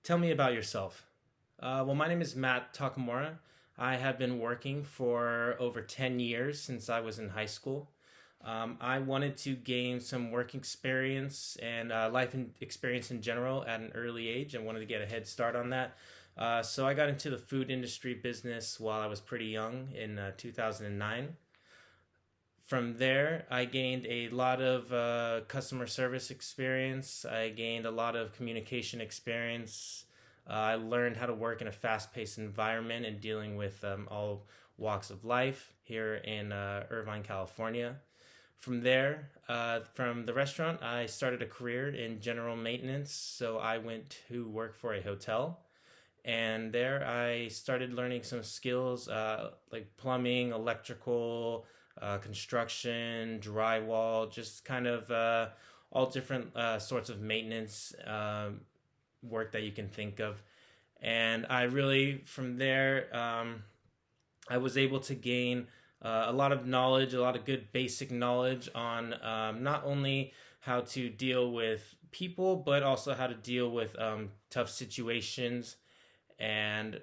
Tell me about yourself. Well, my name is Matt Takamura. I have been working for over 10 years since I was in high school. I wanted to gain some work experience and experience in general at an early age. I wanted to get a head start on that. So I got into the food industry business while I was pretty young in 2009. From there, I gained a lot of customer service experience. I gained a lot of communication experience. I learned how to work in a fast paced environment and dealing with all walks of life here in Irvine, California. From there, from the restaurant, I started a career in general maintenance. So I went to work for a hotel. And there I started learning some skills like plumbing, electrical, construction, drywall, just kind of all different sorts of maintenance work that you can think of. And I really, from there, I was able to gain a lot of knowledge, a lot of good basic knowledge on not only how to deal with people, but also how to deal with tough situations. And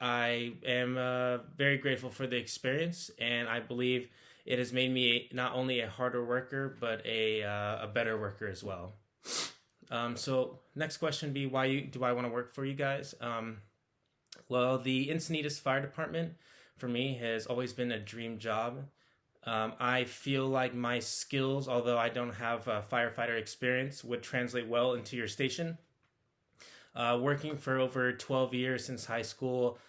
I am very grateful for the experience, and I believe it has made me not only a harder worker, but a better worker as well. So next question would be do I want to work for you guys? Well, the Encinitas Fire Department for me has always been a dream job. I feel like my skills, although I don't have firefighter experience, would translate well into your station. Working for over 12 years since high school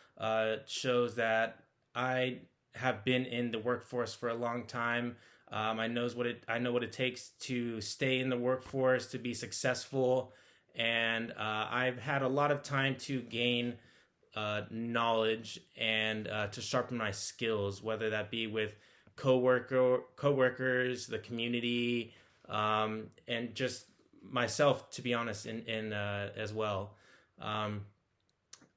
shows that I have been in the workforce for a long time. I know what it takes to stay in the workforce, to be successful, and I've had a lot of time to gain knowledge and to sharpen my skills, whether that be with coworkers, the community, and just myself, to be honest, in as well. Um,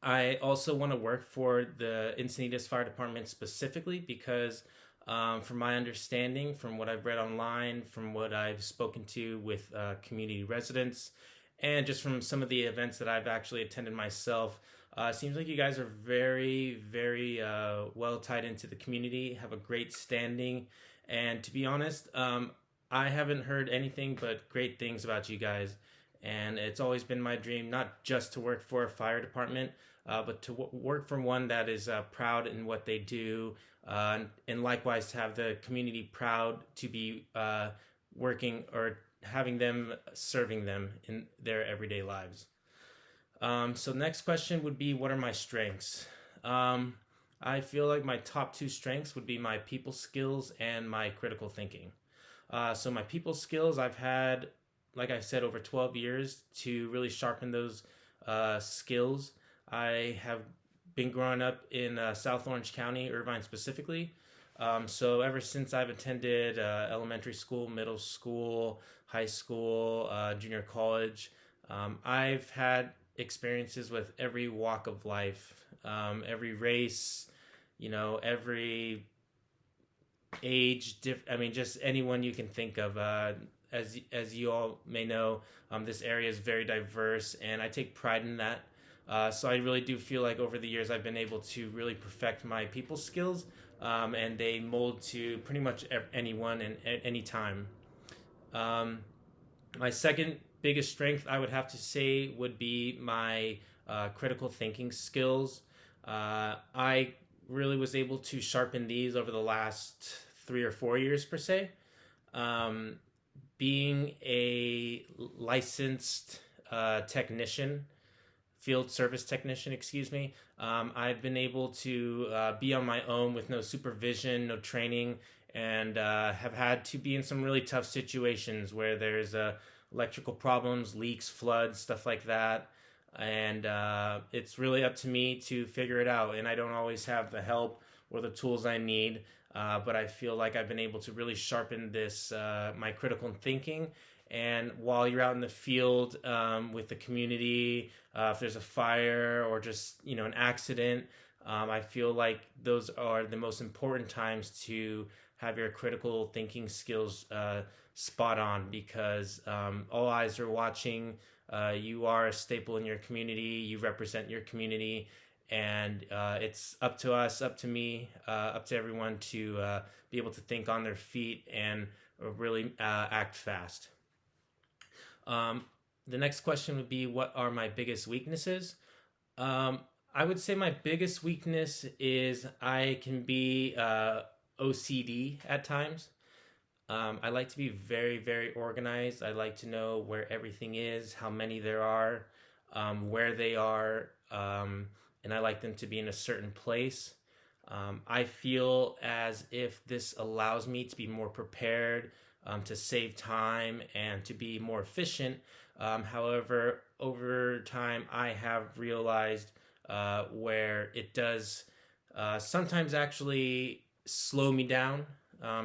I also want to work for the Encinitas Fire Department specifically because, from my understanding, from what I've read online, from what I've spoken to with community residents, and just from some of the events that I've actually attended myself, it seems like you guys are very, very well tied into the community, have a great standing, and to be honest, I haven't heard anything but great things about you guys. And it's always been my dream not just to work for a fire department, but to work for one that is proud in what they do, and likewise to have the community proud to be working or having them serving them in their everyday lives. So next question would be, what are my strengths? I feel like my top two strengths would be my people skills and my critical thinking. So my people skills, I've had, like I said, over 12 years to really sharpen those skills. I have been growing up in South Orange County, Irvine specifically. So ever since I've attended elementary school, middle school, high school, junior college, I've had experiences with every walk of life, every race, every age. I mean, just anyone you can think of. As you all may know, this area is very diverse, and I take pride in that. So I really do feel like over the years I've been able to really perfect my people skills, and they mold to pretty much anyone and at any time. Um, my second biggest strength, I would have to say, would be my critical thinking skills. I really was able to sharpen these over the last 3 or 4 years per se. Um, Being a licensed technician, field service technician, excuse me, I've been able to be on my own with no supervision, no training, and have had to be in some really tough situations where there's electrical problems, leaks, floods, stuff like that. And it's really up to me to figure it out. And I don't always have the help or the tools I need. But I feel like I've been able to really sharpen this my critical thinking. And while you're out in the field with the community, if there's a fire or just an accident, I feel like those are the most important times to have your critical thinking skills spot on because all eyes are watching. You are a staple in your community. You represent your community, and it's up to us, up to me, up to everyone to be able to think on their feet and really act fast. The next question would be, what are my biggest weaknesses? I would say my biggest weakness is I can be OCD at times. I like to be very, very organized. I like to know where everything is, how many there are, where they are, and I like them to be in a certain place. I feel as if this allows me to be more prepared, to save time, and to be more efficient. However, over time, I have realized where it does sometimes actually slow me down.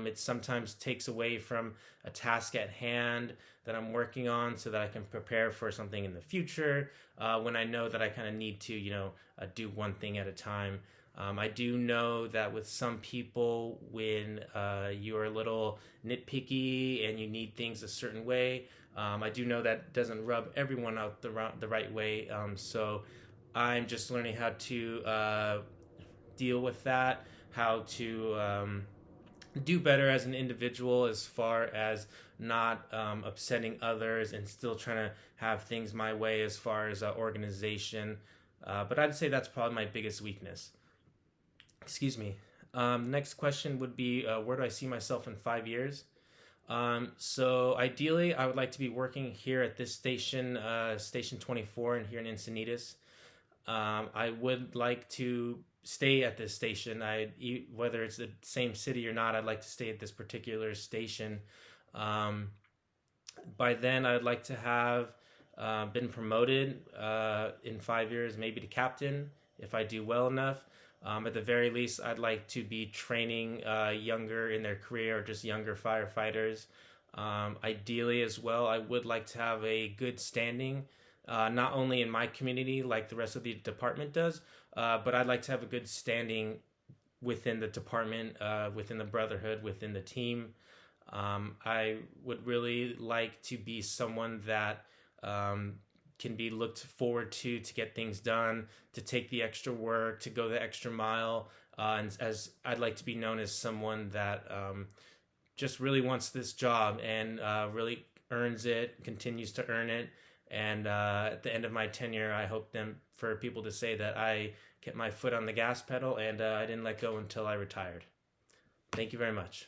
It sometimes takes away from a task at hand that I'm working on so that I can prepare for something in the future when I know that I kind of need to, do one thing at a time. I do know that with some people, when you're a little nitpicky and you need things a certain way, I do know that doesn't rub everyone out the right way. So I'm just learning how to deal with that, how to do better as an individual as far as not upsetting others and still trying to have things my way as far as organization. But I'd say that's probably my biggest weakness. Excuse me. Next question would be, where do I see myself in 5 years? So ideally, I would like to be working here at this station, Station 24, and here in Encinitas. I would like to stay at this station. Whether it's the same city or not, I'd like to stay at this particular station. By then, I'd like to have been promoted in 5 years, maybe to captain if I do well enough. At the very least, I'd like to be training younger in their career or just younger firefighters. Ideally, as well, I would like to have a good standing, not only in my community like the rest of the department does, but I'd like to have a good standing within the department, within the brotherhood, within the team. I would really like to be someone that can be looked forward to get things done, to take the extra work, to go the extra mile. And as I'd like to be known as someone that just really wants this job and really earns it, continues to earn it. And at the end of my tenure, I hope for people to say that I kept my foot on the gas pedal and I didn't let go until I retired. Thank you very much.